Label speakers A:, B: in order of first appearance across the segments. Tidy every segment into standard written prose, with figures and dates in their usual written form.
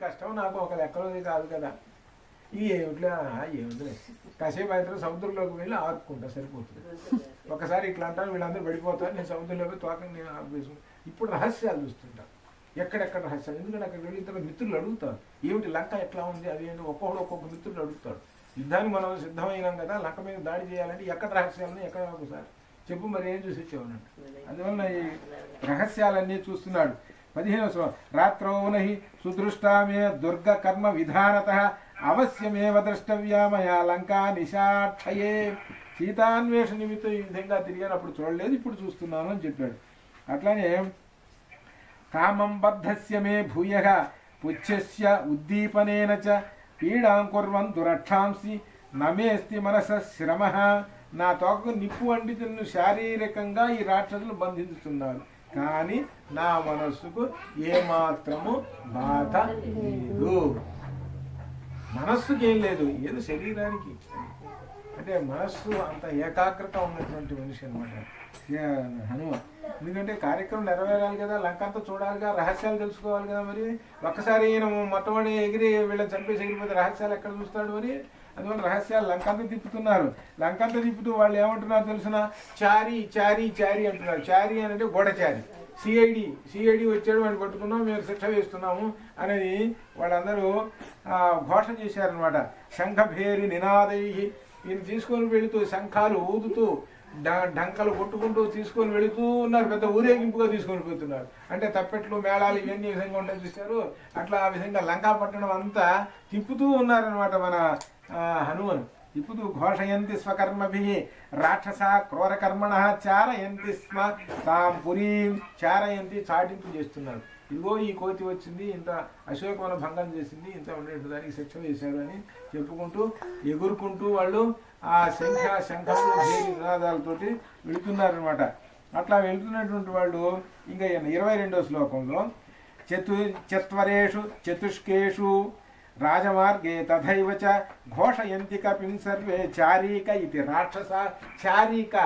A: కష్టం నాకు ఒక లెక్కలోది కాదు కదా, ఈ ఏమిట్లే ఏమిటిలే కాసేపు అయితే సముద్రంలోకి వెళ్ళి ఆపుకుంటా సరిపోతుంది. ఒకసారి ఇట్లా అంటాను, వీళ్ళందరూ పడిపోతారు, నేను సముద్రంలోకి తోకని నేను ఆపేసుకుంటాను. ఇప్పుడు రహస్యాలు చూస్తుంటా, ఎక్కడెక్కడ రహస్యాలు. ఎందుకంటే అక్కడ వెళ్ళిన తర్వాత మిత్రులు అడుగుతారు ఏమిటి లంక ఎట్లా ఉంది అది అని, ఒక్కొక్క మిత్రులు అడుగుతాడు. యుద్ధానికి మనం సిద్ధమైనాం కదా, లంక మీద దాడి చేయాలంటే ఎక్కడ రహస్యాలని ఎక్కడ ఒకసారి చెప్పు, మరి ఏం చూసి ఇచ్చేవానంట. అందువల్ల ఈ రహస్యాలన్నీ చూస్తున్నాడు. 15వ రాత్రౌనహి సుదృష్టామే దుర్గ కర్మ విధానత అవశ్యమేవ ద్రష్టవ్యా మయా లంకా నిశాక్షయే. సీతాన్వేషణ నిమిత్తం ఈ విధంగా తిరిగాను, అప్పుడు చూడలేదు, ఇప్పుడు చూస్తున్నాను అని చెప్పాడు. అట్లానే కామం బద్ధస్య మే భూయః పుచ్ఛస్య ఉద్దీపనేన చ పీడాం కుర్వంతు రక్షాంసి నమేస్తి మనస శ్రమః. నా తోకకు నిప్పు అంటి నిన్ను శారీరకంగా ఈ రాక్షసులు బంధిస్తున్నారు, కానీ నా మనస్సుకు ఏమాత్రము బాధ లేదు. మనస్సుకి ఏం లేదు, ఏదో శరీరానికి. అంటే మనస్సు అంత ఏకాగ్రత ఉన్నటువంటి మనిషి అనమాట హనుమ. ఎందుకంటే కార్యక్రమం నెరవేరాలి కదా, లంక అంతా చూడాలిగా, రహస్యాలు తెలుసుకోవాలి కదా. మరి ఒక్కసారి ఈయన మొట్టమొదటి ఎగిరి వీళ్ళని చంపేసి ఎగిరిపోతే రహస్యాలు ఎక్కడ చూస్తాడు మరి. అందువల్ల రహస్యాలు లంకంతా తిప్పుతున్నారు. లంకంతా తిప్పుతూ వాళ్ళు ఏమంటున్నారు తెలిసిన, చారి చారి చారి అంటున్నారు. చారి అని అంటే గూఢచారి. సిఐడి వచ్చాడు, వాడిని పట్టుకున్నాం, మేము శిక్ష వేస్తున్నాము అనేది వాళ్ళందరూ ఘోష చేశారనమాట. శంఖభేరి నినాదై, ఈయన తీసుకొని వెళుతూ శంఖాలు ఊదుతూ డంకలు కొట్టుకుంటూ తీసుకొని వెళుతూ ఉన్నారు. పెద్ద ఊరేగింపుగా తీసుకొని పోతున్నారు. అంటే తప్పెట్లు మేళాలు ఇవన్నీ ఈ విధంగా ఉంటాయి చూశారు. అట్లా ఆ విధంగా లంకా పట్టణం అంతా తిప్పుతూ ఉన్నారనమాట మన హనుమను. తిప్పుతూ ఘోషయంతి స్వకర్మభి రాక్షస క్రూరకర్మణ చారయంతి స్మ తాం పురీం. చారయంతి చాటింపు చేస్తున్నారు. ఇదిగో ఈ కోతి వచ్చింది, ఇంత అశోకవన భంగం చేసింది, ఇంత ఉండేటు దానికి శిక్ష వేశారు అని చెప్పుకుంటూ ఎగురుకుంటూ వాళ్ళు ఆ శంఖాలు భేరి నినాదాలతోటి వెళుతున్నారనమాట. అట్లా వెళుతున్నటువంటి వాళ్ళు ఇంకా 22వ శ్లోకంలో చత్వరేషు చతుష్కేషు రాజమార్గే తథైవ చ ఘోషయంతి కపిం సర్వే చారీక ఇది రాక్షస. చారీక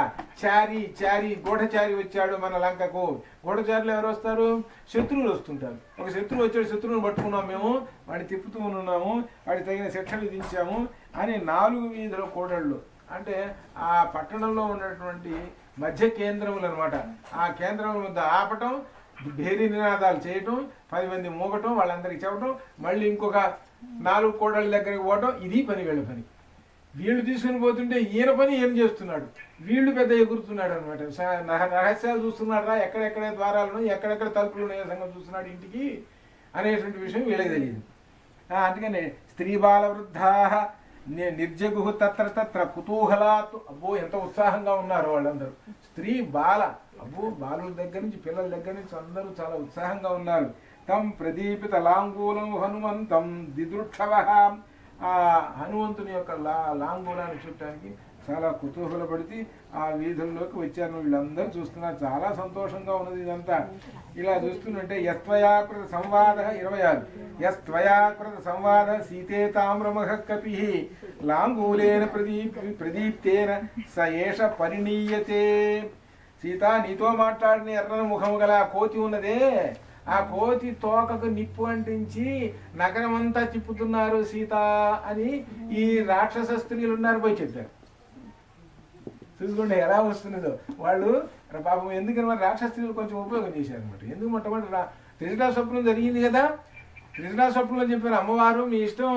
A: చారి చారి గూఢచారి వచ్చాడు మన లంకకు. గూఢచారులు ఎవరు వస్తారు? శత్రువులు వస్తుంటారు. ఒక శత్రువు వచ్చాడు, శత్రువుని పట్టుకున్నాం మేము, వాడిని తిప్పుతూ ఉన్నాము, వాడికి తగిన శిక్ష విధించాము అని 4 వీధుల కోడళ్ళు. అంటే ఆ పట్టణంలో ఉన్నటువంటి మధ్య కేంద్రములు అనమాట. ఆ కేంద్రముల వద్ద ఆపటం, భేరీ నినాదాలు చేయటం, 10 మంది మూగటం, వాళ్ళందరికీ చెప్పటం, మళ్ళీ ఇంకొక 4 కోడళ్ళ దగ్గరికి పోవటం. ఇది పని, వీళ్ళ పని. వీళ్ళు తీసుకుని పోతుంటే ఈయన పని ఏం చేస్తున్నాడు, వీళ్ళు పెద్ద ఎగురుతున్నాడు అనమాట. రహస్యాలు చూస్తున్నాడు రా, ఎక్కడెక్కడ ద్వారాలను ఎక్కడెక్కడ తలుపులు ఉన్నాయో సంగతి చూస్తున్నాడు ఇంటికి అనేటువంటి విషయం వీళ్ళకి తెలియదు. అందుకని స్త్రీ బాల వృద్ధా నిర్జగు తత్ర తత్ర కుతూహలాత్. అబ్బో ఎంత ఉత్సాహంగా ఉన్నారు వాళ్ళందరూ. స్త్రీ బాల, అబ్బో బాలుల దగ్గర నుంచి పిల్లల దగ్గర నుంచి అందరూ చాలా ఉత్సాహంగా ఉన్నారు. తం ప్రదీపిత లాంగూలం హనుమంతం దిదృక్షవ. ఆ హనుమంతుని యొక్క లాంగూలాన్ని చూడటానికి చాలా కుతూహలపడితే ఆ వీధుల్లోకి వచ్చారు. వీళ్ళందరూ చూస్తున్నారు, చాలా సంతోషంగా ఉన్నది ఇదంతా. ఇలా చూస్తుంటే యస్త్వయాకృత సంవాద 26 యస్త్వయాకృత సంవాద సీతే తామ్రమహ కపి లాంగూలేన ప్రదీప్తేన స ఏష పరిణీయతే. సీత, నీతో మాట్లాడిన ఎర్రన ముఖము గల కోతి ఉన్నదే, ఆ కోతి తోకకు నిప్పు అంటించి నగరమంతా తిప్పుతున్నారు సీత అని ఈ రాక్షస స్త్రీలు ఉన్నారు పోయి చెప్పారు. చూసుకోండి ఎలా వస్తున్నదో. వాళ్ళు పాపం ఎందుకని మరి రాక్షస స్త్రీలు కొంచెం ఉపయోగం చేశారనమాట. ఎందుకు మొట్టమొదటి త్రిజటా స్వప్నం జరిగింది కదా, త్రిజటా స్వప్నంలో చెప్పారు అమ్మవారు మీ ఇష్టం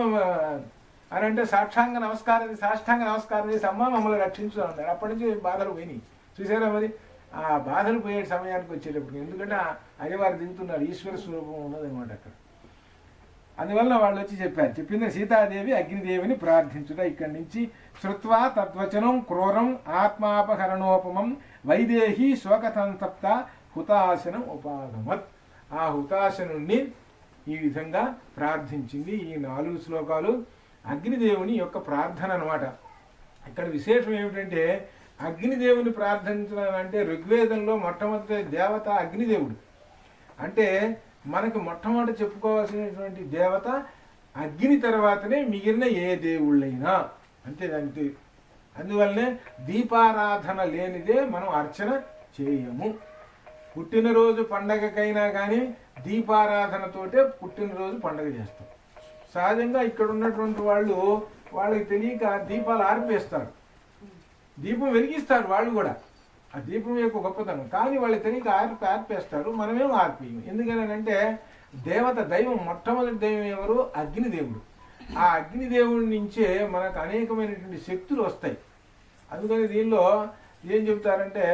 A: అని అంటే సాష్టాంగ నమస్కారం చేసి అమ్మ మమ్మల్ని రక్షించు అన్నారు. అప్పటి నుంచి బాధలు పోయినాయి. చూసారా మరి ఆ బాధలు పోయే సమయానికి వచ్చేటప్పుడు. ఎందుకంటే అయ్యవారు దిగుతున్నారు, ఈశ్వర స్వరూపం ఉన్నదనమాట అక్కడ. అందువల్ల వాళ్ళు వచ్చి చెప్పారు. చెప్పింది సీతాదేవి అగ్నిదేవిని ప్రార్థించుట. ఇక్కడి నుంచి శ్రుత్వా తద్వచనం క్రూరం ఆత్మాపహరణోపమం వైదేహి శోకతంతప్త హుతాశనం ఉపాగమత్. ఆ హుతాశనుణ్ణి ఈ విధంగా ప్రార్థించింది. ఈ 4 శ్లోకాలు అగ్నిదేవుని యొక్క ప్రార్థన అనమాట. ఇక్కడ విశేషం ఏమిటంటే అగ్నిదేవుని ప్రార్థించడం అంటే ఋగ్వేదంలో మొట్టమొదటి దేవత అగ్నిదేవుడు. అంటే మనకు మొట్టమొదటి చెప్పుకోవాల్సినటువంటి దేవత అగ్ని తర్వాతనే మిగిలిన ఏ దేవుళ్ళైనా అంతే. దానికి అందువల్లనే దీపారాధన లేనిదే మనం అర్చన చేయము. పుట్టినరోజు పండగకైనా కానీ దీపారాధనతోటే పుట్టినరోజు పండగ చేస్తాం. సహజంగా ఇక్కడ ఉన్నటువంటి వాళ్ళకి తెలియక దీపాలు ఆర్పేస్తారు, దీపం వెలిగిస్తారు వాళ్ళు కూడా, ఆ దీపం యొక్క గొప్పతనం. కానీ వాళ్ళకి తెలియక ఆర్పేస్తారు, మనమేమో ఆర్పేయం. ఎందుకనంటే దైవం మొట్టమొదటి దైవం ఎవరు? అగ్నిదేవుడు. ఆ అగ్నిదేవుడి నుంచే మనకు అనేకమైనటువంటి శక్తులు వస్తాయి. అందుకని దీనిలో ఏం చెబుతారంటే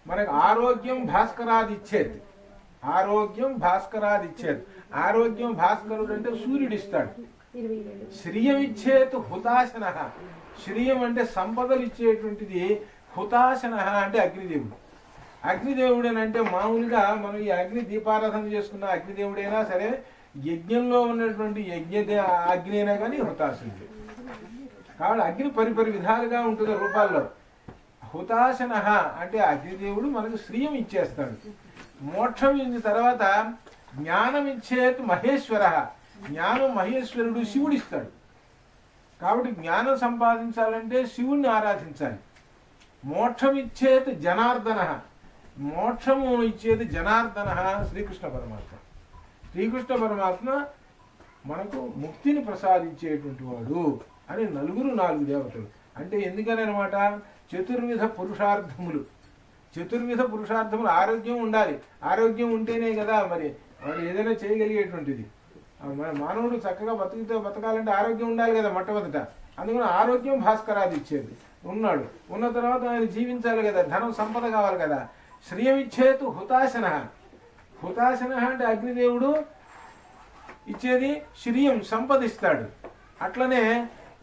A: మనకు ఆరోగ్యం భాస్కరాది ఇచ్చేది, ఆరోగ్యం భాస్కరాది ఇచ్చేది. ఆరోగ్యం భాస్కరుడు అంటే సూర్యుడు ఇస్తాడు. శ్రియం ఇచ్చేతు హుతాశన, శ్రియం అంటే సంపదలు ఇచ్చేటువంటిది, హుతాశన అంటే అగ్నిదేవుడు. అగ్నిదేవుడు అని అంటే మామూలుగా మనం ఈ అగ్ని దీపారాధన చేసుకున్న అగ్నిదేవుడైనా సరే, యజ్ఞంలో ఉన్నటువంటి అగ్ని అయినా కానీ హుతాశనుడు. కాబట్టి అగ్ని పరిపరి విధాలుగా ఉంటుంది రూపాల్లో. హుతాశన అంటే అగ్నిదేవుడు మనకు శ్రియం ఇచ్చేస్తాడు. మోక్షం ఇచ్చిన తర్వాత జ్ఞానం ఇచ్చేతు మహేశ్వర, జ్ఞానం మహేశ్వరుడు శివుడు ఇస్తాడు. కాబట్టి జ్ఞానం సంపాదించాలంటే శివుణ్ణి ఆరాధించాలి. మోక్షం ఇచ్చేది జనార్దన, మోక్షము ఇచ్చేది జనార్దన శ్రీకృష్ణ పరమాత్మ. శ్రీకృష్ణ పరమాత్మ మనకు ముక్తిని ప్రసాదించేటువంటి వాడు అని నాలుగు దేవతలు. అంటే ఎందుకని అనమాట, చతుర్విధ పురుషార్థములు. చతుర్విధ పురుషార్థములు ఆరోగ్యం ఉండాలి, ఆరోగ్యం ఉంటేనే కదా మరి వాడు ఏదైనా చేయగలిగేటువంటిది. మానవుడు చక్కగా బతకాలంటే ఆరోగ్యం ఉండాలి కదా మొట్టమొదట. అందుకని ఆరోగ్యం భాస్కరాది ఇచ్చేది ఉన్నాడు. ఉన్న తర్వాత ఆయన జీవించాలి కదా, ధనం సంపద కావాలి కదా. శ్రియం ఇచ్చేతు హుతాశన, హుతాశన అంటే అగ్నిదేవుడు ఇచ్చేది శ్రియం సంపదిస్తాడు. అట్లనే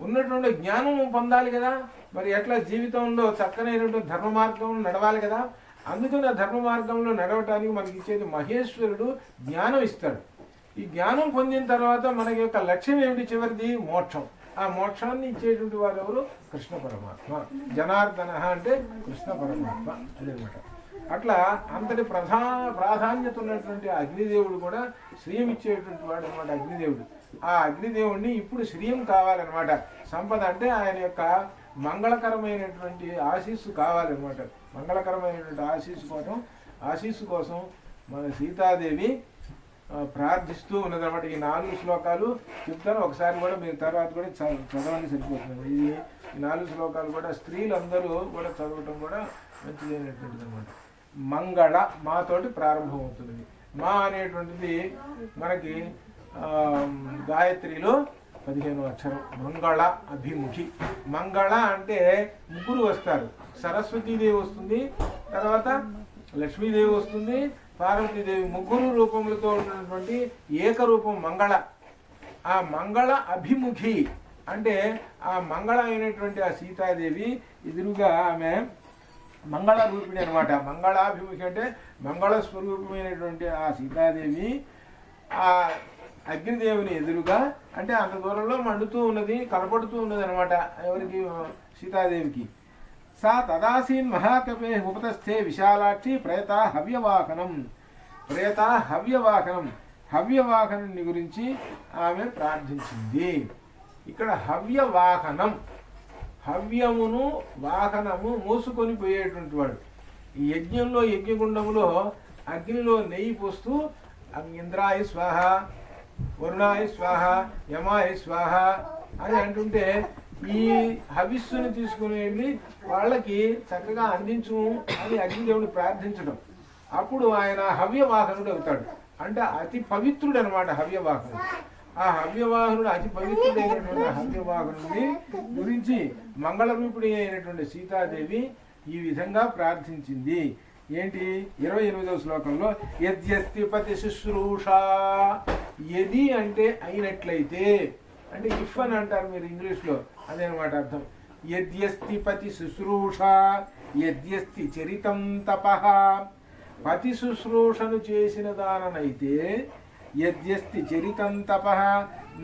A: ఉన్నటువంటి జ్ఞానం పొందాలి కదా, మరి ఎట్లా జీవితంలో చక్కనైనటువంటి ధర్మ మార్గంలో నడవాలి కదా. అందుకని ఆ ధర్మ మార్గంలో నడవటానికి మనకి ఇచ్చేది మహేశ్వరుడు జ్ఞానం ఇస్తాడు. ఈ జ్ఞానం పొందిన తర్వాత మనకి యొక్క లక్ష్యం ఏమిటి? చివరిది మోక్షం. ఆ మోక్షాన్ని ఇచ్చేటువంటి వారు ఎవరు? కృష్ణ పరమాత్మ. జనార్దన అంటే కృష్ణ పరమాత్మ అదనమాట. అట్లా అంతటి ప్రాధాన్యత ఉన్నటువంటి అగ్నిదేవుడు కూడా శ్రీయం ఇచ్చేటువంటి వాడు అనమాట అగ్నిదేవుడు. ఆ అగ్నిదేవుడిని ఇప్పుడు శ్రీయం కావాలన్నమాట. సంపద అంటే ఆయన యొక్క మంగళకరమైనటువంటి ఆశీస్సు కావాలన్నమాట. మంగళకరమైనటువంటి ఆశీస్సు కోసం మన సీతాదేవి ప్రార్థిస్తూ ఉన్నదన్నమాట. ఈ 4 శ్లోకాలు చెప్తాను, ఒకసారి కూడా మీరు తర్వాత కూడా చదవండి, సరిపోతుంది. ఈ 4 శ్లోకాలు కూడా స్త్రీలందరూ కూడా చదవటం కూడా మంచిదైనటువంటిది అనమాట. మంగళ మాతోటి ప్రారంభమవుతుంది. మా అనేటువంటిది మనకి గాయత్రిలో 15వ అక్షరం. మంగళ అభిముఖి. మంగళ అంటే ముగ్గురు వస్తారు. సరస్వతీదేవి వస్తుంది, తర్వాత లక్ష్మీదేవి వస్తుంది, పార్వతీదేవి. ముగ్గురు రూపములతో ఉన్నటువంటి ఏకరూపం మంగళ. ఆ మంగళ అభిముఖి అంటే ఆ మంగళ అయినటువంటి ఆ సీతాదేవి ఎదురుగా ఆమె మంగళ రూపిణి అనమాట. మంగళాభిముఖి అంటే మంగళ స్వరూపమైనటువంటి ఆ సీతాదేవి ఆ అగ్నిదేవుని ఎదురుగా, అంటే అంత దూరంలో మండుతూ ఉన్నది, కనపడుతూ ఉన్నది అనమాట ఎవరికి? సీతాదేవికి. సా తదాసీన్ మహాకపే ఉపతస్థే విశాలాక్షి ప్రేత హవ్యవాహనం. ప్రేత హవ్యవాహనం, హవ్యవాహనుని గురించి ఆమె ప్రార్థించింది. ఇక్కడ హవ్యవాహనం, హవ్యమును వాహనము మోసుకొని పోయేటువంటి వాడు. ఈ యజ్ఞంలో యజ్ఞగుండములో అగ్నిలో నెయ్యి పోస్తూ ఇంద్రాయ స్వాహ, వరుణాయ స్వాహ, యమాయ స్వాహ అని అంటుంటే ఈ హవిస్సుని తీసుకుని వెళ్ళి వాళ్ళకి చక్కగా అందించు అని అగ్నిదేవుని ప్రార్థించడం. అప్పుడు ఆయన హవ్యవాహనుడు అవుతాడు. అంటే అతి పవిత్రుడు అనమాట హవ్యవాహనుడు. ఆ హవ్యవాహనుడు అతి పవిత్రుడైనటువంటి హవ్యవాహనుడి గురించి మంగళరూపుడి అయినటువంటి సీతాదేవి ఈ విధంగా ప్రార్థించింది. ఏంటి? 28వ శ్లోకంలో యద్యస్తి పతి శుశ్రూష. యది అంటే అయినట్లయితే, అంటే ఇఫ్ అని అంటారు మీరు ఇంగ్లీష్లో, అదే అనమాట అర్థం. యద్యస్తి పతి శుశ్రూష, యద్యస్తి చరితం తపః. పతి శుశ్రూషను చేసిన దాననైతే, యద్యస్తి చరితం తపః,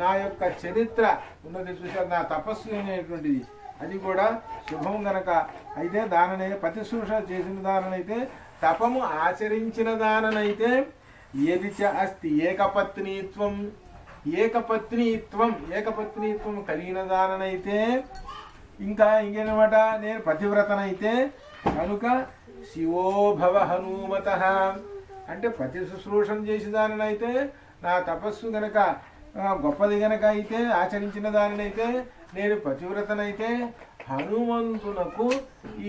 A: నా యొక్క చరిత్ర ఉన్నది చూసారు, నా తపస్సు అనేటువంటిది, అది కూడా శుభం గనక అయితే దాననే పతి శుశ్రూష చేసిన దాననైతే, తపము ఆచరించిన దాననైతే, ఏది చ అస్తి ఏకపత్నీత్వం, ఏకపత్నీత్వం కలిగిన దాననైతే, ఇంకా ఇంకేనమాట, నేను పతివ్రతనైతే కనుక శివో భవ హనుమతః, అంటే పతి శుశ్రూషణ చేసేదానినైతే, నా తపస్సు గనక గొప్పది గనక అయితే, ఆచరించిన దానినైతే, నేను పతివ్రతనైతే, హనుమంతునకు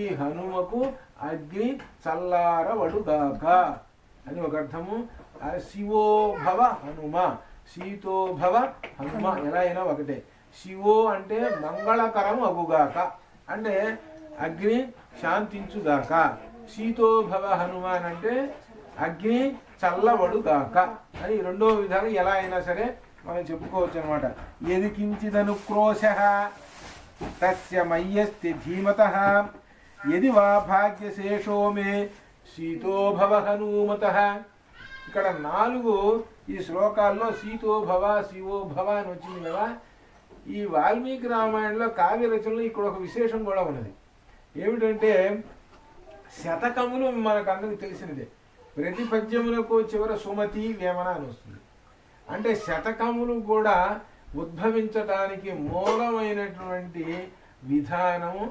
A: ఈ హనుమకు అగ్ని చల్లారవడుగాక అని ఒక అర్థము. శివో భవ హనుమ, సీతో భవ హనుమ ఎలా అయినా ఒకటే. శివో అంటే మంగళకరం అగుగాక, అంటే అగ్ని శాంతించుగాక. సీతో భవ హనుమాన్ అంటే అగ్ని చల్లబడుగాక అని రెండో విధాలు ఎలా అయినా సరే మనం చెప్పుకోవచ్చు అనమాట. యది కించిదనుక్రోశః తస్య మయ్యస్తి ధీమతః యది వా భాగ్యశేషో మే సీతో భవ హనుమతః. ఇక్కడ 4 ఈ శ్లోకాల్లో సీతో భవ శివో భవ అని వచ్చింది కదా. ఈ వాల్మీకి రామాయణంలో కావ్య రచనలో ఇక్కడ ఒక విశేషం కూడా ఉన్నది. ఏమిటంటే శతకములు మనకు అందరికి తెలిసినదే. ప్రతి పద్యములకు చివర సుమతి వేమన అని వస్తుంది. అంటే శతకములు కూడా ఉద్భవించడానికి మూలమైనటువంటి విధానము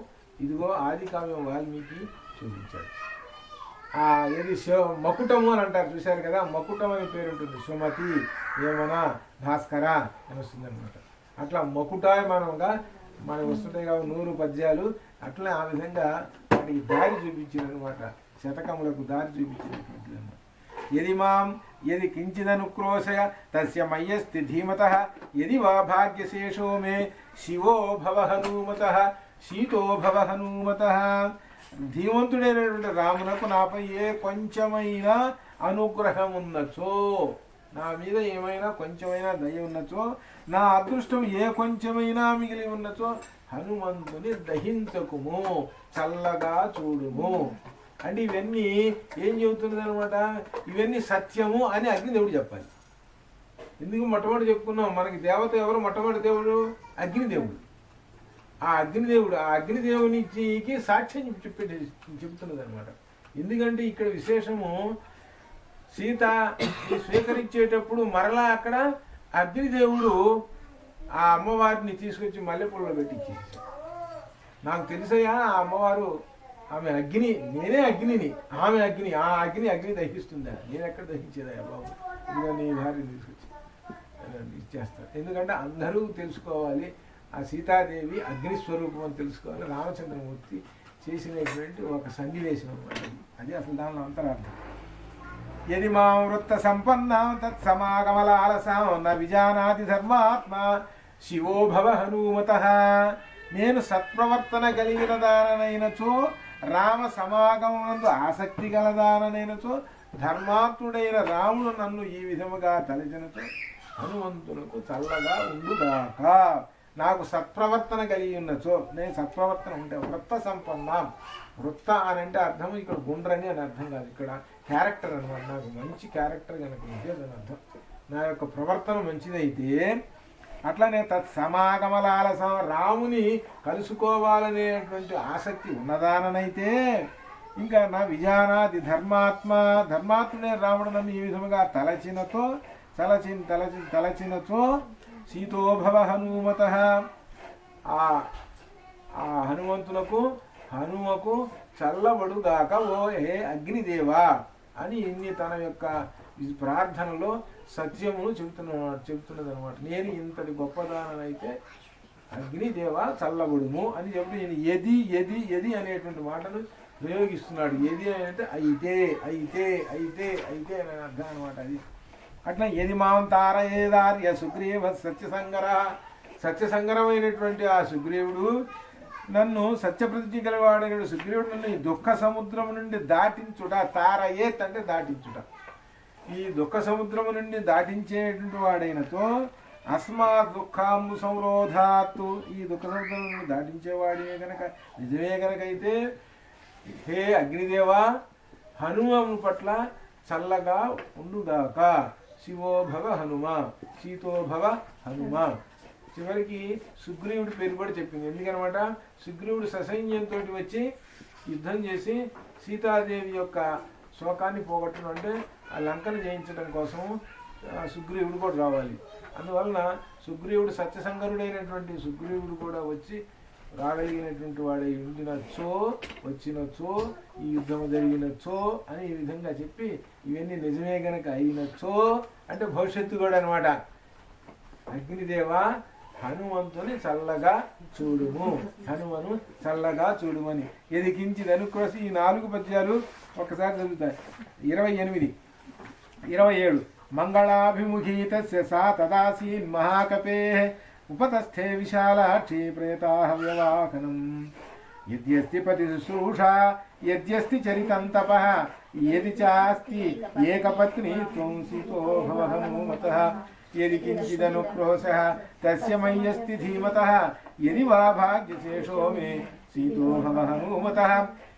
A: ఇదిగో ఆది కావ్యం వాల్మీకి చూపించాడు. ఏది మకుటము అని అంటారు, చూశారు కదా. మకుటం అనే పేరు ఉంటుంది. సుమతి, వేమన, భాస్కర అని వస్తుంది అనమాట. అట్లా మకుటాయమానంగా మనకు వస్తుంటాయి కాబట్టి 100 పద్యాలు. అట్లా ఆ విధంగా వాటికి దారి చూపించారు అనమాట. శతకములకు దారి చూపించినటువంటిది అనమాట. యది మాం యది కించిదనుక్రోశయ తస్య మయ్యస్తి ధీమతః యది వా భాగ్యశేషో మే శివో భవ హనుమతః సీతో భవ హనుమతః. ధీమంతుడైనటువంటి రామునకు నాపై ఏ కొంచెమైనా అనుగ్రహం ఉన్నచో, నా మీద ఏమైనా కొంచెమైనా దయ ఉన్నచో, నా అదృష్టం ఏ కొంచెమైనా మిగిలి ఉన్నచో హనుమంతుని దహించకుము, చల్లగా చూడుము. అంటే ఇవన్నీ ఏం చెబుతున్నది అనమాట, ఇవన్నీ సత్యము అని అగ్నిదేవుడు చెప్పాలి. ఎందుకు మొట్టమొదటి చెప్పుకున్నాం, మనకి దేవత ఎవరు? మొట్టమొదటి దేవుడు అగ్నిదేవుడు. ఆ అగ్నిదేవునికి సాక్ష్యం చెప్తున్నది అనమాట. ఎందుకంటే ఇక్కడ విశేషము, సీత స్వీకరించేటప్పుడు మరలా అక్కడ అగ్నిదేవుడు ఆ అమ్మవారిని తీసుకొచ్చి మల్లెపూలలో పెట్టించేసి, నాకు తెలుసయ్యా ఆ అమ్మవారు, ఆమె అగ్ని, నేనే అగ్నిని, ఆమె అగ్ని, ఆ అగ్ని దహిస్తుందా, నేను ఎక్కడ దహించేదయ్యా బాబు, ఇదిగో నీ భార్యని తీసుకొచ్చి ఇచ్చేస్తాను. ఎందుకంటే అందరూ తెలుసుకోవాలి ఆ సీతాదేవి అగ్నిస్వరూపం అని తెలుసుకోవాలి. రామచంద్రమూర్తి చేసినటువంటి ఒక సన్నివేశం అనమాట. అది అసలు దానిలో అంతరార్థం. యది మాం వృత్త సంపన్నాం తత్సమాగమలాలసాం న విజానాతి ధర్మాత్మ శివో భవ హనుమతః. నేను సత్ప్రవర్తన కలిగిన దాననైనచో, రామ సమాగమనందు ఆసక్తి గలదాననైనచో, ధర్మాత్ముడైన రాముడు నన్ను ఈ విధముగా తలచినచో హనుమంతునకు చల్లగా ఉండుగాక. నాకు సత్ప్రవర్తన కలిగి ఉన్నచో, నేను సత్ప్రవర్తన ఉంటే వృత్త సంపన్నం. వృత్త అని అంటే అర్థం ఇక్కడ గుండ్రని అని అర్థం కాదు, ఇక్కడ క్యారెక్టర్ అనమాట. నాకు మంచి క్యారెక్టర్ కనుక ఉంటే దాని అర్థం, నా యొక్క ప్రవర్తన మంచిదైతే. అట్లనే తత్సమాగమలాలసం, రాముని కలుసుకోవాలనేటువంటి ఆసక్తి ఉన్నదాననైతే, ఇంకా నా విజానాది ధర్మాత్ముడే రాముడు నన్ను ఈ విధముగా తలచినతో సీతో భవ హనుమతః. ఆ హనుమకు చల్లబడుగాక ఓ హే అగ్నిదేవా అని ఇన్ని తన యొక్క ప్రార్థనలో సత్యమును చెబుతున్నది అనమాట. నేను ఇంతటి గొప్పదానైతే అగ్నిదేవ చల్లబడుము అని చెప్పి నేను ఎది ఎది ఎది అనేటువంటి మాటను ప్రయోగిస్తున్నాడు. ఎది అంటే అయితే అయితే అయితే అయితే అనే అర్థం అనమాట. అది అట్లా ఎది మాం తారయేదార్య సుగ్రీవ సత్యసంగరమైనటువంటి ఆ సుగ్రీవుడు నన్ను, సత్యప్రతిజ్ఞ గలవాడైన సుగ్రీవుడు నన్ను ఈ దుఃఖ సముద్రము నుండి దాటించుట. తారయేత్ అంటే దాటించుట. ఈ దుఃఖ సముద్రము నుండి దాటించేటువంటి వాడైనతో అస్మా దుఃఖాంబు సంరోధాత్తు, ఈ దుఃఖ సముద్రం నుండి దాటించేవాడినే కనుక నిజమే కనుకైతే హే అగ్నిదేవా హనుమము పట్ల చల్లగా ఉండుగాక. శివో భవ హనుమ సీతో భవ హనుమ. చివరికి సుగ్రీవుడి పేరు కూడా చెప్పింది. ఎందుకనమాట, సుగ్రీవుడు ససైన్యంతో వచ్చి యుద్ధం చేసి సీతాదేవి యొక్క శోకాన్ని పోగొట్టడం, అంటే ఆ లంకను జయించడం కోసము సుగ్రీవుడు కూడా రావాలి. అందువలన సుగ్రీవుడు సత్యసంగరుడైనటువంటి సుగ్రీవుడు కూడా వచ్చి రాగలిగినటువంటి వాడై ఉండినచ్చో వచ్చినచ్చో ఈ యుద్ధము జరిగినచ్చో అని ఈ విధంగా చెప్పి ఇవన్నీ నిజమే గనక అయినచ్చో అంటే భవిష్యత్తు కూడా అనమాట. అగ్నిదేవ హనుమంతుని చల్లగా చూడుము, హనుమను చల్లగా చూడుమని ఎదికించి అనుకోసి ఈ 4 పద్యాలు ఒక్కసారి చదువుతాయి. 28, 27 మంగళాభిముఖీ తస్య సా తదాసీన్ మహాకపే ఉపతస్థే విశాలాక్షి ప్రేతాః వ్యవాహనం యద్యస్తి పతి శుశ్రూషా యద్యస్తి చరితం తపః యది చాస్తి ఏకపత్ని త్వం సీతో భవ హనుమతః యది కించిదనుక్రోశః తస్య మయ్యస్తి ధీమతః యది వా భాగ్యశేషో మే సీతో భవ హనుమతః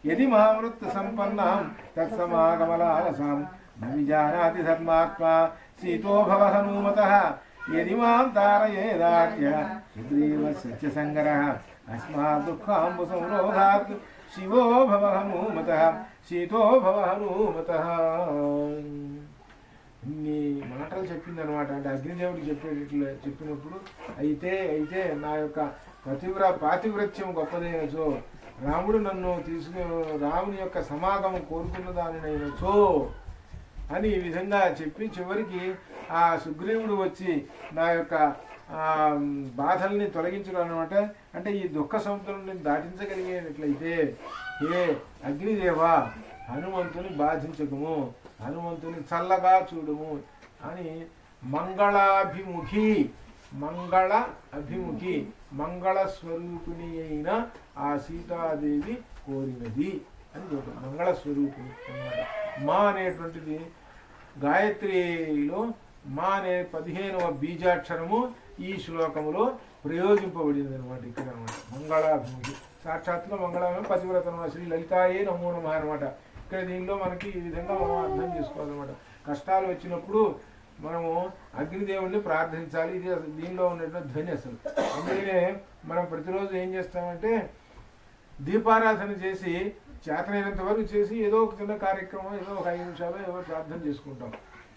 A: యది మామృత సంపన్నాం తత్సమాగమలాలసాం న విజానాతి ధర్మాత్మా సీతో భవ హనుమతః యది మాం తారయేదాఖ్య సుగ్రీవ సత్యసంగరః అస్మాద్ దుఃఖాంబు సంరోధాత్ శివో భవ హనుమతః సీతో భవ హనుమతః. ఇన్ని మాటలు చెప్పిందనమాట. అంటే అగ్నిదేవుడికి చెప్పినప్పుడు అయితే నా యొక్క పాతివ్రత్యం గొప్పదైనచో రాముడు నన్ను రాముని యొక్క సమాగమం కోరుకున్న దానినైనచో అని ఈ విధంగా చెప్పి చివరికి ఆ సుగ్రీవుడు వచ్చి నా యొక్క బాధల్ని తొలగించడం అనమాట. అంటే ఈ దుఃఖ సముద్రం దాటించగలిగేటట్లయితే ఏ అగ్నిదేవ హనుమంతుని బాధించకము, హనుమంతుని చల్లగా చూడుము అని మంగళాభిముఖి మంగళ స్వరూపిణి అయిన ఆ సీతాదేవి కోరినది అని చెప్పారు. మంగళ స్వరూపిణి అన్నమాట. మా అనేటువంటిది గాయత్రిలో మా అనే 15వ బీజాక్షరము ఈ శ్లోకములో ప్రయోగింపబడింది అనమాట. ఇక్కడ అనమాట మంగళాభిముఖి సాక్షాత్తుగా మంగళాభిముఖి పతివ్రతనమాట. శ్రీ లలితాయే నమో నమః అనమాట. ఇక్కడ దీనిలో మనకి ఈ విధంగా మనం అర్థం చేసుకోవాలన్నమాట. కష్టాలు వచ్చినప్పుడు మనము అగ్నిదేవుడిని ప్రార్థించాలి. ఇది దీనిలో ఉన్నటువంటి ధ్వని అసలు. అందుకనే మనం ప్రతిరోజు ఏం చేస్తామంటే దీపారాధన చేసి చేతనైనంత వరకు చేసి ఏదో ఒక చిన్న కార్యక్రమం, ఏదో ఒక 5 నిమిషాలు ఏదో ప్రార్థన చేసుకుంటాం.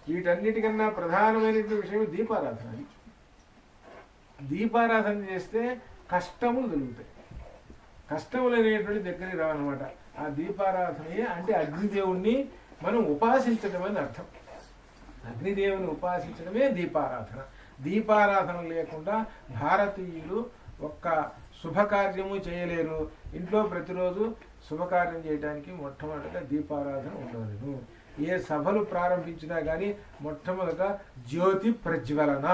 A: వీటన్నిటికన్నా ప్రధానమైనటువంటి విషయం దీపారాధన. దీపారాధన చేస్తే కష్టములు దొరుకుతాయి. కష్టములు అనేటువంటి దగ్గరికి రావన్నమాట. ఆ దీపారాధనయే అంటే అగ్నిదేవుణ్ణి మనం ఉపాసించడం అని అర్థం. అగ్నిదేవుని ఉపాసించడమే దీపారాధన. దీపారాధన లేకుండా భారతీయులు ఒక్క శుభకార్యము చేయలేరు. ఇంట్లో ప్రతిరోజు శుభకార్యం చేయడానికి మొట్టమొదటిగా దీపారాధన ఉండవలను. ఏ సభలు ప్రారంభించినా కానీ మొట్టమొదట జ్యోతి ప్రజ్వలన,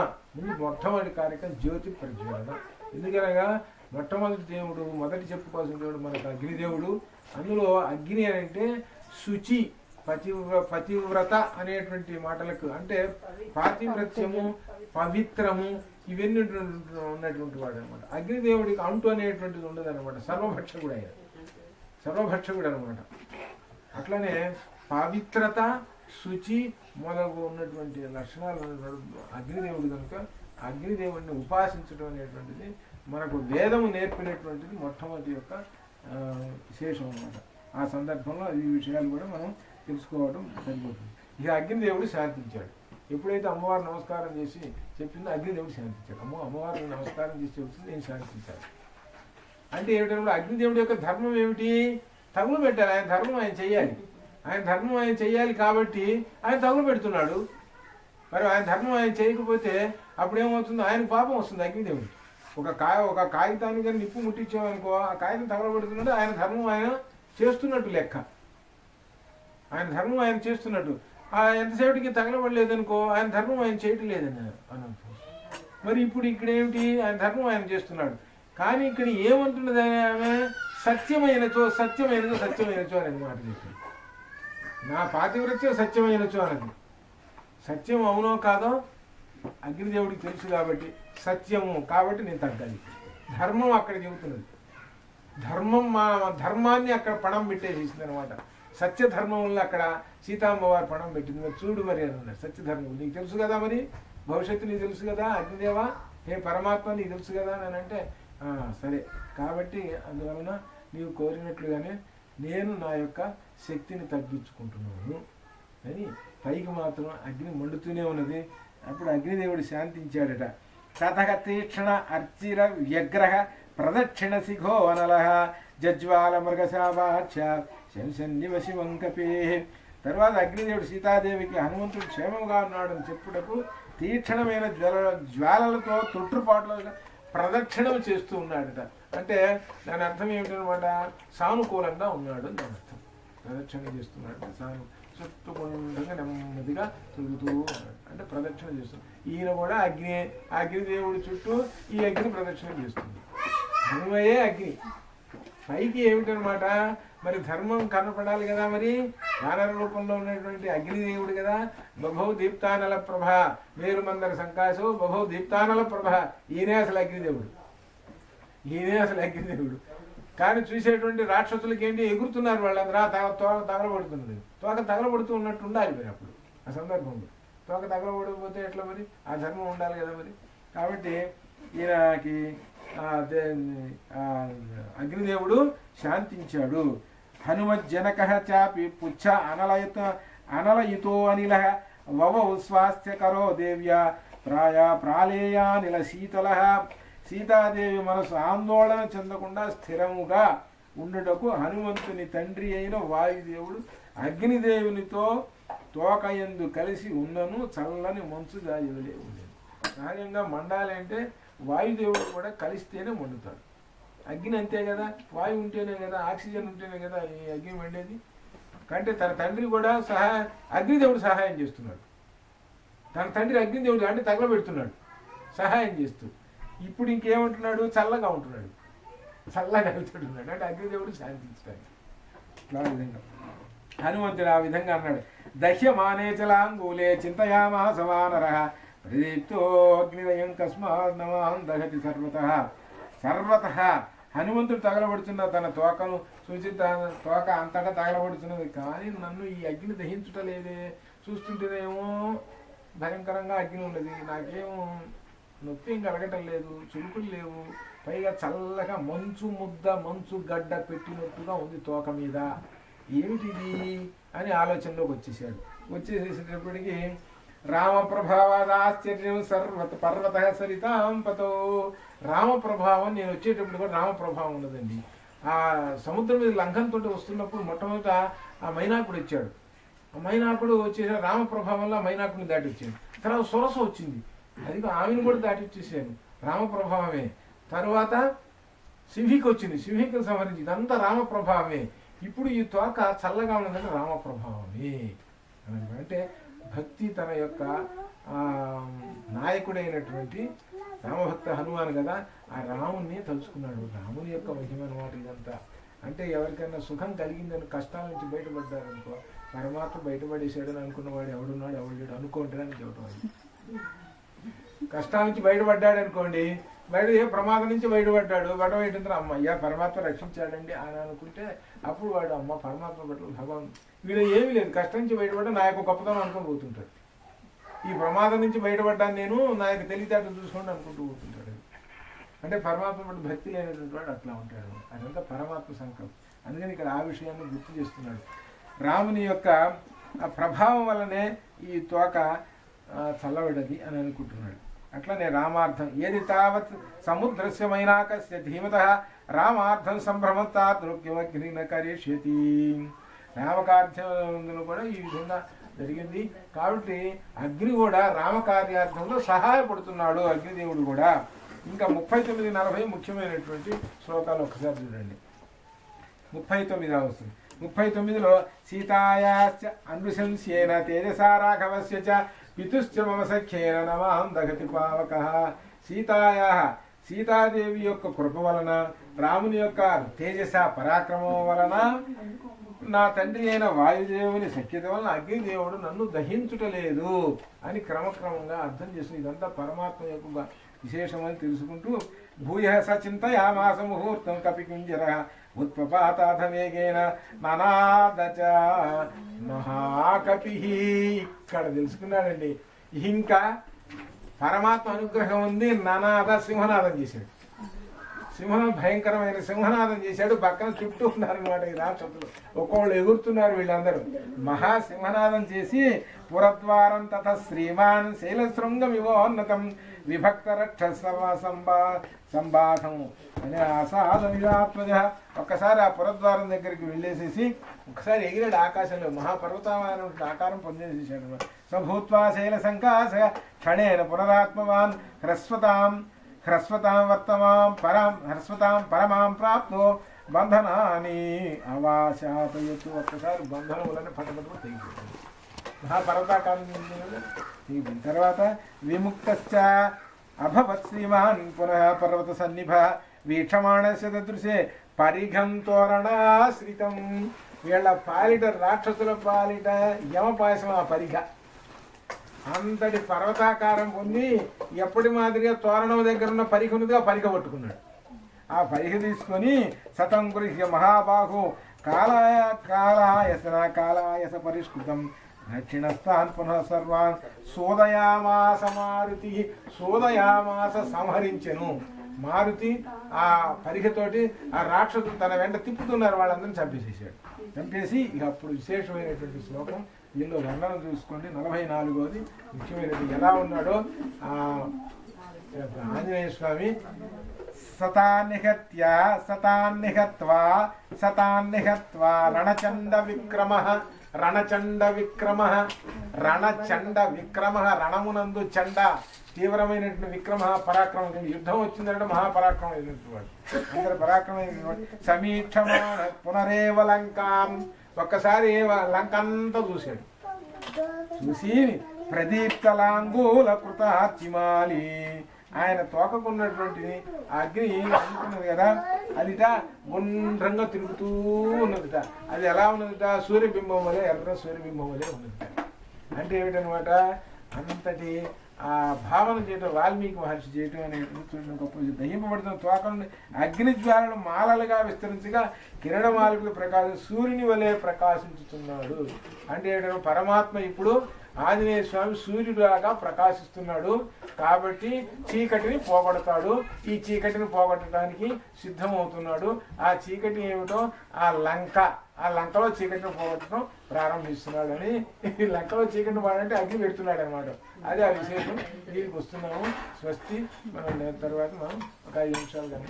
A: మొట్టమొదటి కార్యక్రమం జ్యోతి ప్రజ్వలన. ఎందుకనగా మొట్టమొదటి దేవుడు, మొదటి చెప్పుకోవాల్సిన దేవుడు మనకు అగ్నిదేవుడు. అందులో అగ్ని అంటే శుచి, పతివ్రత అనేటువంటి మాటలకు అంటే పాతివ్రత్యము, పవిత్రము ఇవన్నీ ఉన్నటువంటి వాడు అనమాట. అగ్నిదేవుడికి అంటు అనేటువంటిది ఉండదు అనమాట. సర్వభక్షకుడు ఆయన, సర్వభక్షకుడు అనమాట. అట్లనే పవిత్రత, శుచి మొదలు ఉన్నటువంటి లక్షణాలు అగ్నిదేవుడు కనుక అగ్నిదేవుడిని ఉపాసించడం అనేటువంటిది మనకు వేదము నేర్పినటువంటిది మొట్టమొదటి యొక్క విశేషం అనమాట. ఆ సందర్భంలో ఈ విషయాలు కూడా మనం తెలుసుకోవడం సరిపోతుంది. ఇక అగ్నిదేవుడు శాంతించాడు. ఎప్పుడైతే అమ్మవారు నమస్కారం చేసి చెప్పిందో అగ్నిదేవుడు శాంతించాడు. అమ్మవారిని నమస్కారం చేసి చెప్తుంది, నేను శాంతించాను అంటే ఏమిటంటే అగ్నిదేవుడి యొక్క ధర్మం ఏమిటి? తగులు పెట్టాలి. ఆయన ధర్మం ఆయన చెయ్యాలి. ఆయన ధర్మం ఆయన చెయ్యాలి కాబట్టి ఆయన తగులు పెడుతున్నాడు. మరి ఆయన ధర్మం ఆయన చేయకపోతే అప్పుడేమవుతుంది? ఆయన పాపం వస్తుంది అగ్నిదేవుడికి. ఒక కాగితాన్ని కానీ నిప్పు ముట్టించామనుకో, ఆ కాగితం తగలబెడుతున్నాడు. ఆయన ధర్మం ఆయన చేస్తున్నట్టు లెక్క. ఆయన ధర్మం ఆయన చేస్తున్నట్టు. ఎంతసేపటికి తగలబడలేదనుకో, ఆయన ధర్మం ఆయన చేయటం లేదని అనంత. మరి ఇప్పుడు ఇక్కడ ఏమిటి? ఆయన ధర్మం ఆయన చేస్తున్నాడు. కానీ ఇక్కడ ఏమంటున్నది ఆమె? సత్యమైనచో అనేది మాట చెప్పింది. నా పాతివ్రత్యం సత్యమైనచో అన్నది. సత్యం అవునో కాదో అగ్నిదేవుడికి తెలుసు కాబట్టి సత్యము కాబట్టి నేను తగ్గాలి. ధర్మం అక్కడ చెబుతున్నది. ధర్మాన్ని అక్కడ పణం పెట్టేసేసింది అనమాట. సత్యధర్మం వల్ల అక్కడ సీతామ్మవారు పణం పెట్టింది. మరి చూడు మరి అన్నారు. సత్యధర్మం నీకు తెలుసు కదా, మరి భవిష్యత్తు నీకు తెలుసు కదా, అగ్నిదేవా హే పరమాత్మ నీకు తెలుసు కదా అని అంటే సరే కాబట్టి అందువలన నీవు కోరినట్లుగానే నేను నా యొక్క శక్తిని తగ్గించుకుంటున్నాను అని. పైకి మాత్రం అగ్ని మండుతూనే ఉన్నది. అప్పుడు అగ్నిదేవుడు శాంతించాడట. తథగ తీక్షణ అర్చిర వ్యగ్రహ ప్రదక్షిణ శిఖో అనల జజ్వాల మృగశావాచ శంశన్నివ శివం కపే. తర్వాత అగ్నిదేవుడు సీతాదేవికి హనుమంతుడు క్షేమంగా ఉన్నాడని చెప్పుటకు తీక్షణమైన జ్వాలలతో తొట్టుపాట్లుగా ప్రదక్షిణం చేస్తూ ఉన్నాడట. అంటే దాని అర్థం ఏమిటనమాట, సానుకూలంగా ఉన్నాడు అని దాని అర్థం. ప్రదక్షిణ చేస్తున్నాడు, చుట్టుకుండగా నెమ్మదిగా తిరుగుతూ ఉన్నాడు, అంటే ప్రదక్షిణ చేస్తున్నాడు. ఈయన కూడా అగ్నిదేవుడి చుట్టూ ఈ అగ్ని ప్రదక్షిణ చేస్తుంది. హనుమయే అగ్ని. పైకి ఏమిటనమాట, మరి ధర్మం కనపడాలి కదా, మరి వానర రూపంలో ఉన్నటువంటి అగ్నిదేవుడు కదా. బభౌ దీప్తానల ప్రభ మేరు మందర సంకాశో బభౌ దీప్తానల ప్రభ. ఈయనే అసలు అగ్నిదేవుడు, ఈయనే అసలు అగ్నిదేవుడు. కానీ చూసేటువంటి రాక్షసులకి ఏంటి, ఎగురుతున్నారు వాళ్ళందరూ. తోక తగలబడుతున్నది, తోక తగలబడుతూ ఉన్నట్టు ఉండాలి మరి అప్పుడు ఆ సందర్భంలో. తోక తగలబడకపోతే ఎట్లా మరి, ఆ ధర్మం ఉండాలి కదా మరి. కాబట్టి ఈయనకి అగ్నిదేవుడు శాంతించాడు. హనుమజ్జనక చాపి పుచ్చ అనలయుతో అనిల వవౌ స్వాస్థ్యకరో దేవ్య ప్రాళేయానిల శీతల. సీతాదేవి మనసు ఆందోళన చెందకుండా స్థిరముగా ఉండుటకు హనుమంతుని తండ్రి అయిన వాయుదేవుడు అగ్నిదేవునితో తోకయందు కలిసి ఉన్నను చల్లని మంచు గాలివలే ఉండేది. సహజంగా మండాలి అంటే వాయుదేవుడు కూడా కలిస్తేనే మండుతాడు. అగ్ని అంతే కదా, వాయువు ఉంటేనే కదా, ఆక్సిజన్ ఉంటేనే కదా ఈ అగ్ని మండేది. కంటే తన తండ్రి కూడా అగ్నిదేవుడు సహాయం చేస్తున్నాడు. తన తండ్రి అగ్నిదేవుడు అంటే తగలబెడుతున్నాడు సహాయం చేస్తూ. ఇప్పుడు ఇంకేమంటున్నాడు, చల్లగా ఉంటున్నాడు, చల్లగా వెళ్తున్నాడు, అంటే అగ్నిదేవుడు శాంతించడానికి. ఇట్లా విధంగా హనుమంతుడు ఆ విధంగా అన్నాడు. దహ్యమానేచలాంగూలే చింతయామాస వానరః ప్రదీప్తో అగ్నిదయం కస్మాత్ నమాం దహతి సర్వతః. హనుమంతుడు తగలబడుతున్న తన తోకను చూసి తన తోక అంతటా తగలబడుతున్నది, కానీ నన్ను ఈ అగ్ని దహించుటలేదే. చూస్తుంటేనేమో భయంకరంగా అగ్ని ఉన్నది, నాకేమో నొప్పి కలగటం లేదు, చురుకులు లేవు, పైగా చల్లగా మంచు గడ్డ పెట్టినట్టుగా ఉంది తోక మీద. ఏమిటిది అని ఆలోచనలోకి వచ్చేసాడు. వచ్చేసేటప్పటికి రామప్రభావాదాశ్చర్యం పర్వత సరితాంపతో. రామప్రభావం, నేను వచ్చేటప్పుడు కూడా రామప్రభావం ఉన్నదండి. ఆ సముద్రం మీద లంఘంతో వస్తున్నప్పుడు మొట్టమొదట ఆ మైనాకుడు వచ్చాడు. ఆ మైనాకుడు వచ్చేసాడు, రామప్రభావంలో మైనాకుడిని దాటి వచ్చాడు. తర్వాత సొరస వచ్చింది, అది ఆమెను కూడా దాటి వచ్చేసాను, రామప్రభావమే. తర్వాత సింహికి వచ్చింది, సింహికను సంహరించి, ఇదంతా రామప్రభావమే. ఇప్పుడు ఈ తోక చల్లగా ఉన్నదంటే రామప్రభావమే. అంటే భక్తి తన యొక్క నాయకుడైనటువంటి రామభక్త హనుమాన్ కదా, ఆ రాముణ్ణి తలుచుకున్నాడు. రాముని యొక్క మహిమ అన్నమాట ఇదంతా. అంటే ఎవరికైనా సుఖం కలిగిందని, కష్టాల నుంచి బయటపడ్డారనుకో, పరమాత్మ బయటపడేసాడని అనుకున్నవాడు ఎవడున్నాడు, ఎవడు అనుకోంటాడని చెప్పడం. కష్టాల నుంచి బయటపడ్డాడు అనుకోండి, ఏ ప్రమాదం నుంచి బయటపడ్డాడు, బయటపడిన అమ్మయ్య పరమాత్మ రక్షించాడండి అని అనుకుంటే అప్పుడు వాడు అమ్మ పరమాత్మ పట్ల భగవాన్ వీడు ఏమీ లేదు, కష్టం నుంచి బయటపడ్డా నా యొక్క గొప్పతనం అనుకుని పోతుంటాడు. ఈ ప్రమాదం నుంచి బయటపడ్డాను నేను, నా యొక్క తెలివితేటలు చూసుకోండి అనుకుంటూ పోతుంటాడు. అంటే పరమాత్మ పట్ల భక్తి లేనటువంటి వాడు అట్లా ఉంటాడు. అదంతా పరమాత్మ సంకల్పం. అందుకని ఇక్కడ ఆ విషయాన్ని గుర్తు చేస్తున్నాడు. రాముని యొక్క ప్రభావం వల్లనే ఈ తోక చల్లబడ్డది అని అనుకుంటున్నాడు. అట్లనే రామార్థం ఏది తావత్ సముద్రస్య మైనాకస్య ధీమతః రామార్థం సంభ్రమతాత్ నృత్యమగ్నిన కరిష్యతి. రామకార్యంలో కూడా ఈ విధంగా జరిగింది. కాబట్టి అగ్ని కూడా రామకార్యార్థంలో సహాయపడుతున్నాడు అగ్నిదేవుడు కూడా. ఇంకా 39-40 ముఖ్యమైనటువంటి శ్లోకాలు ఒకసారి చూడండి. 39వ వస్తుంది. 39లో సీతాయాశ్చ అనుశంస్యేన తేజసా రాఘవస్య చ పితుశ్చ మమ సఖ్యేన నమాం దగతి పావకః. సీతాదేవి యొక్క కృప వలన, రాముని యొక్క తేజస పరాక్రమం వలన, నా తండ్రి అయిన వాయుదేవుని సఖ్యత వలన అగ్నిదేవుడు నన్ను దహించుటలేదు అని క్రమక్రమంగా అర్థం చేస్తుంది. ఇదంతా పరమాత్మ యొక్క విశేషమని తెలుసుకుంటూ భూయ సచింతయామాస ముహూర్తం కపికుంజర ఉత్పపాతాథ వేగేన ననాదచ మహాకపి. ఇక్కడ తెలుసుకున్నాడండి. ఇంకా పరమాత్మ అనుగ్రహం ఉంది. ననాద సింహనాదం చేశాడు. భయంకరమైన సింహనాదం చేశాడు. పక్కన చుట్టూ ఉన్నారనమాట ఈ రాక్షసులు. ఒక్కొళ్ళు ఎగురుతున్నారు వీళ్ళందరూ. మహాసింహనాదం చేసి పురద్వారం తథ శ్రీమాన్ శైలశృంగమివోన్నతం విభక్త సంబాధం అనే అసాధనిజాత్మజ. ఒక్కసారి ఆ పురద్వారం దగ్గరికి వెళ్ళేసేసి ఒకసారి ఎగిరాడు ఆకాశంలో, మహాపర్వతమైన ఆకారం పొందేసేసాడు. స్వభూత్వా శైల సంకాశ క్షణేన పునరాత్మవాన్ హ్రస్వతాం పరమాం ప్రాప్తో బంధనాన్ని అవాశాతయత్తు. ఒక్కసారి బంధనములను పట్టబట్టుకు తెగిపోతుంది. మహాపర్వతాకారం తెగిపోయిన తర్వాత విముక్తశ్చ అభవత్ శ్రీమాన్ పునః పర్వత సన్నిభ వీక్షమాణస్య దృశే పరిఘం తోరణాశ్రితం. వీళ్ళ పాలిట రాక్షసుల పాలిట యమపాయసం ఆ పరిఘ. అంతటి పర్వతాకారం పొంది ఎప్పటి మాదిరిగా తోరణం దగ్గర ఉన్న పరిఘ ఉన్నది, ఆ పరిఘ పట్టుకున్నాడు. ఆ పరిఘ తీసుకొని సతం గృహ్య మహాబాహు కాలాయస పరిష్కృతం దక్షిణస్థాన్ పునః సర్వాన్ సోదయామాస మారుతి. సోదయామాస సంహరించెను మారుతి. ఆ పరిఘతోటి ఆ రాక్షసులు తన వెంట తిప్పుతున్నారు, వాళ్ళందరినీ చంపేసేసాడు. చంపేసి ఇక అప్పుడు విశేషమైనటువంటి శ్లోకం వీళ్ళు వర్ణన చూసుకోండి. 44వది ముఖ్యమైనది. ఎలా ఉన్నాడో ఆ ఆంజనేయ స్వామి సతాన్నిహత్వా రణచండ విక్రమ రణమునందు చండ తీవ్రమైనటువంటి విక్రమ పరాక్రమం. యుద్ధం వచ్చిందంటే మహాపరాక్రమైనటువంటి వాడు, అందరు పరాక్రమైనటువంటి. సమీక్షమాణ పునరేవ లంకాం. ఒక్కసారి లంకంతా చూశాడు. చూసి ప్రదీప్తలాంగూల కృతాచిమాలి. ఆయన తోకకున్నటువంటి అగ్ని అనుకున్నది కదా, అదిట గుండ్రంగా తిరుగుతూ ఉన్నదిట. అది ఎలా ఉన్నదిట? సూర్యబింబం వలె, ఎర్ర సూర్యబింబం వలె ఉన్నదిట. అంటే ఏమిటనమాట, అంతటి ఆ భావన చేయటం వాల్మీకి మహర్షి చేయటం అనేది గొప్ప. దహింపబడుతున్న తోకలను అగ్నిజ్వాలను మాలలుగా విస్తరించగా కిరణమాలికలు సూర్యుని వలె ప్రకాశించుతున్నాడు. అంటే ఏంటంటే పరమాత్మ ఇప్పుడు ఆంజనేయ స్వామి సూర్యుడిలాగా ప్రకాశిస్తున్నాడు. కాబట్టి చీకటిని పోగొడతాడు. ఈ చీకటిని పోగొట్టడానికి సిద్ధమవుతున్నాడు. ఆ చీకటి ఏమిటో ఆ లంకలో చీకటిని పోగొట్టడం ప్రారంభిస్తున్నాడు అని. ఈ లంకలో చీకటిని పోవాలంటే అగ్ని పెడుతున్నాడు అనమాట. అదే ఆ విశేషం. దీనికి వస్తున్నాము. స్వస్తి. మనం తర్వాత మనం ఒక 5 నిమిషాలు కానీ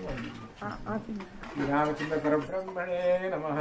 A: రామచంద్ర పరబ్రహ్మణే నమః.